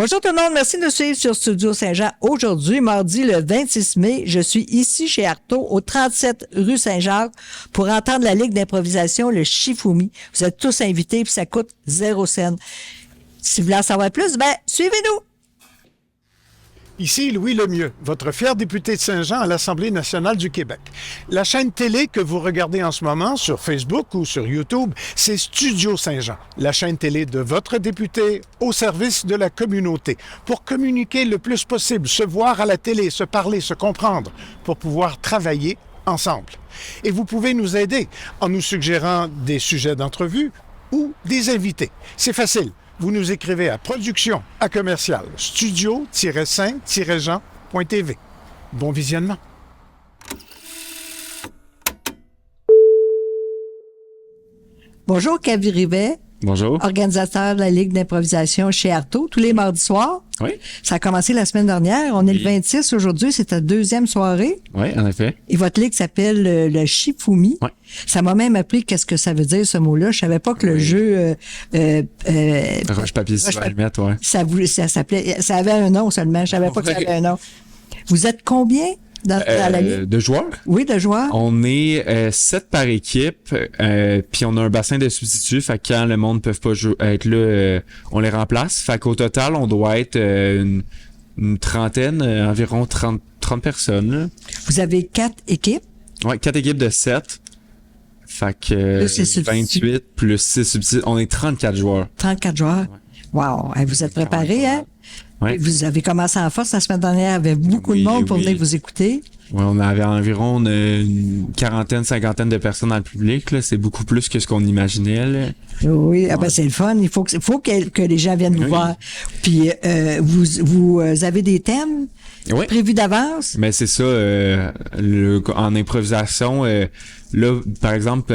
Bonjour tout le monde, merci de nous suivre sur Studio Saint-Jean. Aujourd'hui, mardi le 26 mai, je suis ici chez Artaud, au 37 rue Saint-Jacques, pour entendre la Ligue d'improvisation, le Shifumi. Vous êtes tous invités, puis ça coûte 0 cent. Si vous voulez en savoir plus, suivez-nous! Ici Louis Lemieux, votre fier député de Saint-Jean à l'Assemblée nationale du Québec. La chaîne télé que vous regardez en ce moment sur Facebook ou sur YouTube, c'est Studio Saint-Jean, la chaîne télé de votre député au service de la communauté, pour communiquer le plus possible, se voir à la télé, se parler, se comprendre, pour pouvoir travailler ensemble. Et vous pouvez nous aider en nous suggérant des sujets d'entrevue ou des invités. C'est facile. Vous nous écrivez à production@studio-saint-jean.tv. Bon visionnement. Bonjour, Kavi Rivet. Bonjour. Organisateur de la Ligue d'improvisation chez Artaud, tous les mardis soirs. Oui. Ça a commencé la semaine dernière. On est le 26 aujourd'hui, c'est ta deuxième soirée. Oui, en effet. Et votre ligue s'appelle le Shifumi. Oui. Ça m'a même appris qu'est-ce que ça veut dire, ce mot-là. Je savais pas que le jeu... Roche-papier sur allumette, ouais. Ça s'appelait... Ça avait un nom seulement. Je savais pas que ça avait un nom. Vous êtes combien dans la ligue? De joueurs? Oui, de joueurs. On est 7 par équipe, puis on a un bassin de substituts, fait que quand le monde ne peut pas être là, on les remplace. Fait qu'au total, on doit être une trentaine, environ 30 personnes. Là. Vous avez 4 équipes? Oui, 4 équipes de 7. Fait que 28 plus 6 substituts. On est 34 joueurs. 34 joueurs? Ouais. Wow! Vous êtes préparés, hein? Ouais. Vous avez commencé en force la semaine dernière avec beaucoup de monde pour venir vous écouter. Oui, on avait environ une quarantaine, cinquantaine de personnes dans le public. Là. C'est beaucoup plus que ce qu'on imaginait. Là. Oui, c'est le fun. Il faut que les gens viennent vous voir. Puis, vous avez des thèmes prévus d'avance? Mais c'est ça. En improvisation, là, par exemple,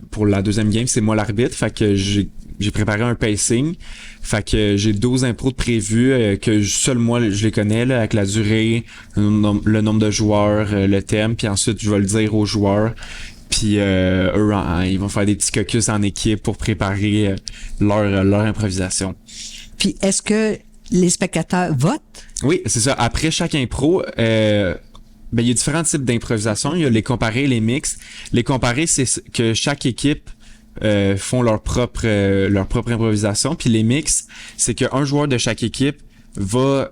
pour la deuxième game, c'est moi l'arbitre. Fait que j'ai préparé un pacing. Fait que j'ai 12 impros de prévus que seul moi je les connais là, avec la durée, le nombre de joueurs, le thème, puis ensuite je vais le dire aux joueurs. Puis eux, ils vont faire des petits caucus en équipe pour préparer leur improvisation. Puis est-ce que les spectateurs votent? Oui, c'est ça. Après chaque impro, il y a différents types d'improvisation. Il y a les comparés et les mix. Les comparés, c'est que chaque équipe font leur propre improvisation, puis les mix, c'est qu'un joueur de chaque équipe va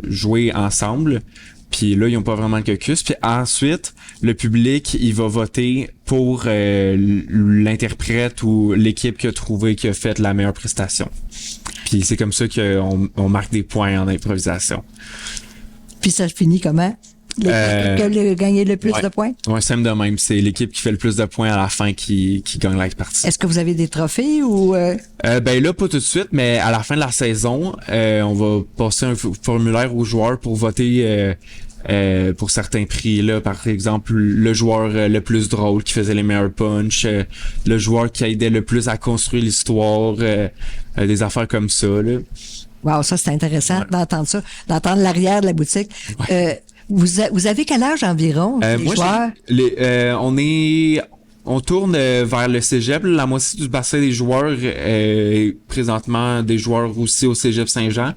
jouer ensemble, puis là ils ont pas vraiment le caucus, puis ensuite le public il va voter pour l'interprète ou l'équipe qui a fait la meilleure prestation. Puis c'est comme ça qu'on marque des points en improvisation. Puis ça se finit comment? Qui a gagné le plus de points? Oui, simple de même. C'est l'équipe qui fait le plus de points à la fin qui gagne la partie. Est-ce que vous avez des trophées ou... là, pas tout de suite, mais à la fin de la saison, on va passer un formulaire aux joueurs pour voter pour certains prix. Là, par exemple, le joueur le plus drôle qui faisait les meilleurs punchs, le joueur qui aidait le plus à construire l'histoire, des affaires comme ça. Là. Wow, ça c'est intéressant d'entendre ça, d'entendre l'arrière de la boutique. Ouais. Vous avez quel âge environ, les joueurs? On tourne vers le cégep. La moitié du bassin des joueurs présentement des joueurs aussi au cégep Saint-Jean.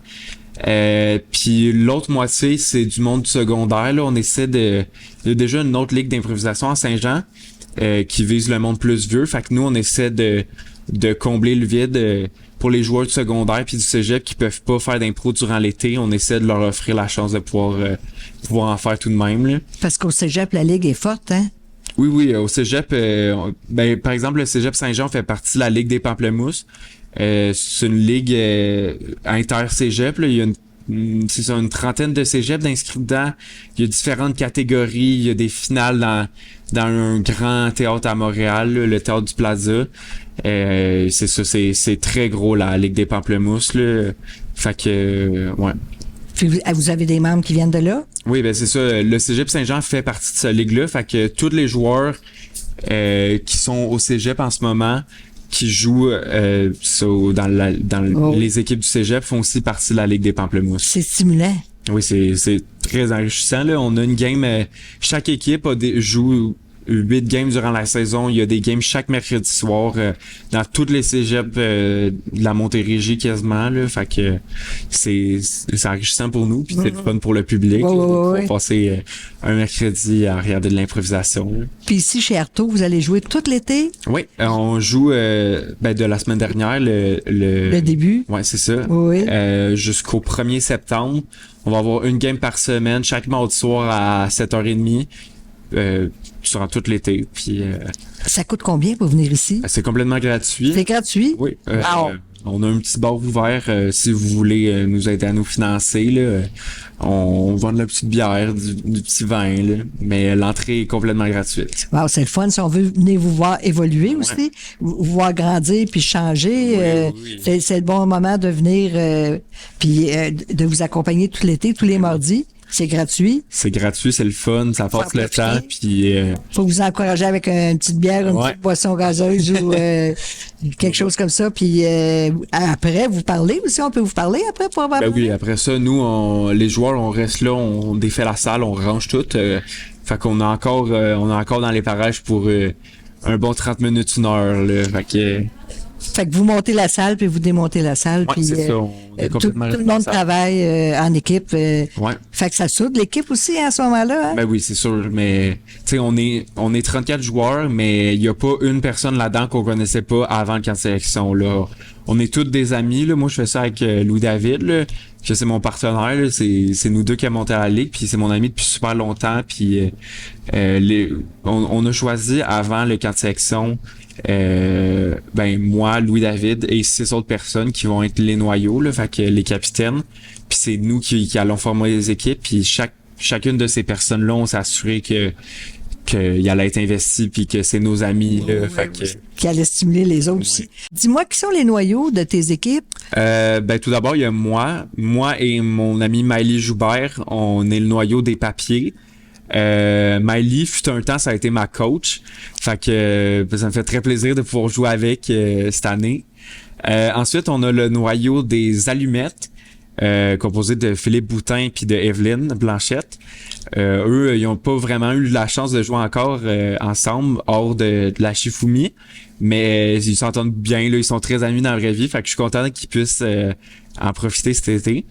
Puis l'autre moitié, c'est du monde secondaire. Là. On essaie il y a déjà une autre ligue d'improvisation à Saint-Jean qui vise le monde plus vieux. Fait que nous, on essaie de combler le vide pour les joueurs du secondaire puis du cégep qui peuvent pas faire d'impro durant l'été. On essaie de leur offrir la chance de pouvoir en faire tout de même. Là. Parce qu'au cégep, la ligue est forte, hein? Oui, au cégep, par exemple, le cégep Saint-Jean fait partie de la Ligue des Pamplemousses. C'est une ligue inter-cégep. Là. Il y a une trentaine de cégeps d'inscrits dedans. Il y a différentes catégories. Il y a des finales dans un grand théâtre à Montréal, là, le théâtre du Plaza. C'est ça, c'est très gros la Ligue des Pamplemousses. Là. Fait que, ouais. Puis vous avez des membres qui viennent de là? Oui, c'est ça. Le Cégep Saint-Jean fait partie de cette ligue-là. Fait que tous les joueurs qui sont au Cégep en ce moment, qui jouent dans les équipes du Cégep, font aussi partie de la Ligue des Pamplemousses. C'est stimulant. Oui, c'est très enrichissant. Là. On a une game, chaque équipe joue 8 games durant la saison. Il y a des games chaque mercredi soir dans toutes les cégeps de la Montérégie quasiment. Là. Fait que c'est enrichissant pour nous, puis c'est le fun pour le public. Ouais. Passer un mercredi à regarder de l'improvisation. Là. Puis ici, chez Artaud, vous allez jouer tout l'été? Oui, on joue de la semaine dernière Le début? Ouais, c'est ça. Oui. Jusqu'au 1er septembre. On va avoir une game par semaine, chaque mardi soir à 7h30. Durant tout l'été. Puis Ça coûte combien pour venir ici? c'est complètement gratuit. C'est gratuit? Oui. Wow. On a un petit bar ouvert si vous voulez nous aider à nous financer. Là, on vend de la petite bière, du petit vin, là, mais l'entrée est complètement gratuite. Wow, c'est le fun. Si on veut venir vous voir évoluer aussi, vous voir grandir puis changer, Oui. c'est le bon moment de venir puis de vous accompagner tout l'été, tous les mardis. C'est gratuit. C'est gratuit, c'est le fun, ça passe le profiter. temps. Puis Faut vous encourager avec une petite bière, une petite boisson gazeuse ou quelque chose comme ça. Puis après, vous parlez aussi. On peut vous parler après pour avoir. oui, après ça, nous, les joueurs, on reste là, on défait la salle, on range tout. Fait qu'on a encore dans les parages pour un bon 30 minutes, 1 heure. Là. Fait que vous montez la salle puis vous démontez la salle. Ouais, puis c'est ça, on est tout complètement le monde responsable. travaille en équipe. Ouais. Fait que ça soude l'équipe aussi à ce moment-là. Hein? Ben oui, c'est sûr, mais tu sais, on est 34 joueurs, mais il y a pas une personne là-dedans qu'on connaissait pas avant le camp de sélection là. On est tous des amis là. Moi, je fais ça avec Louis David là, que c'est mon partenaire là. C'est nous deux qui avons monté à la ligue, puis c'est mon ami depuis super longtemps. Puis on a choisi avant le camp de sélection. Moi, Louis David et 6 autres personnes qui vont être les noyaux, là, fait que les capitaines. Puis c'est nous qui allons former les équipes. Puis chacune de ces personnes-là, on s'est assuré qu'il allait être investi puis que c'est nos amis. Là, Qui allait stimuler les autres aussi. Dis-moi, qui sont les noyaux de tes équipes? Tout d'abord, il y a moi et mon ami Maëlie Joubert. On est le noyau des papiers. Maëlie, fut un temps, ça a été ma coach. Fait que ça me fait très plaisir de pouvoir jouer avec cette année. Ensuite, on a le noyau des allumettes, composé de Philippe Boutin puis de Evelyne Blanchette. Eux, ils ont pas vraiment eu la chance de jouer encore ensemble hors de la Shifumi, mais ils s'entendent bien, là, ils sont très amis dans la vraie vie, fait que je suis content qu'ils puissent en profiter cet été.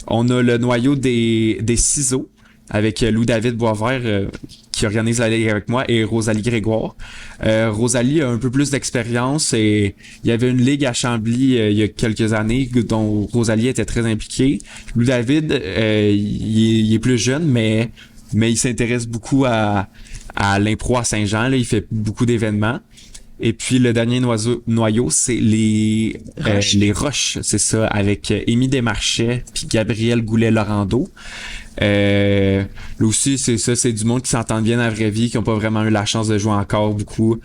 On a le noyau des ciseaux avec Louis-David Boisvert qui organise la ligue avec moi et Rosalie Grégoire. Rosalie a un peu plus d'expérience et il y avait une ligue à Chambly il y a quelques années dont Rosalie était très impliquée. Louis-David, il est plus jeune, mais il s'intéresse beaucoup à l'impro à Saint-Jean. Là, il fait beaucoup d'événements. Et puis le dernier noyau, c'est les Roches, c'est ça, avec Émy Desmarchais puis Gabriel Goulet-Laurando. Là aussi, c'est ça, c'est du monde qui s'entend bien dans la vraie vie, qui n'ont pas vraiment eu la chance de jouer encore beaucoup.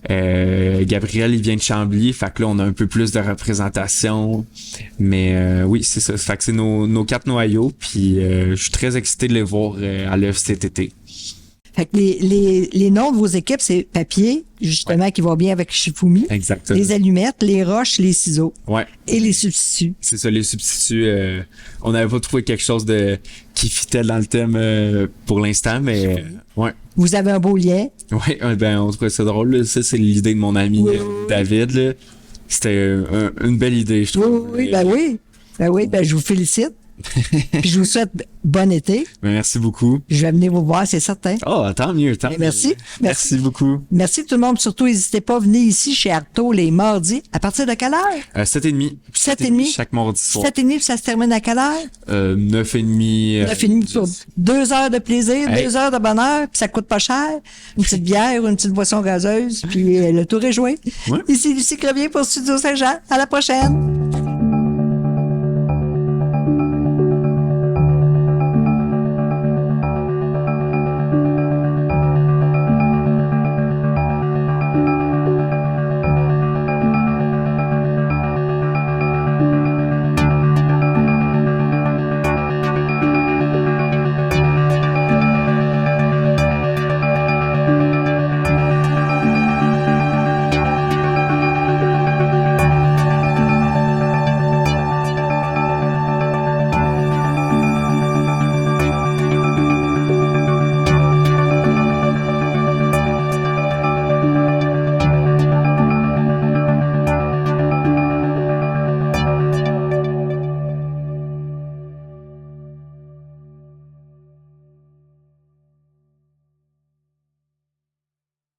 Gabriel, il vient de Chambly, fait que là, on a un peu plus de représentation. Mais oui, c'est ça. Fait que c'est nos 4 noyaux, puis je suis très excité de les voir à l'œuvre cet été. Fait que les noms de vos équipes, c'est papier, justement, qui va bien avec Shifumi. Exactement. Les allumettes, les roches, les ciseaux. Ouais. Et les substituts. C'est ça, les substituts. On n'avait pas trouvé quelque chose qui fitait dans le thème pour l'instant, mais ouais. Vous avez un beau lien. Ouais, on trouvait ça drôle. Là. Ça, c'est l'idée de mon ami David. Là. C'était une belle idée, je trouve. Oui, je vous félicite. Puis je vous souhaite bon été. Merci beaucoup. Je vais venir vous voir, c'est certain. Oh, tant mieux, tant mieux. Merci. Merci beaucoup. Merci tout le monde. Surtout, n'hésitez pas à venir ici chez Artaud les mardis. À partir de quelle heure? 7h30. 7h30. Chaque mardi soir. 7h30, puis ça se termine à quelle heure? 9h30. 9h30 pour 2 heures de plaisir, Hey. 2 heures de bonheur, puis ça coûte pas cher. Une petite bière ou une petite boisson gazeuse, puis le tour est joué. Ouais. Ici Lucie Crevier pour Studio Saint-Jean. À la prochaine.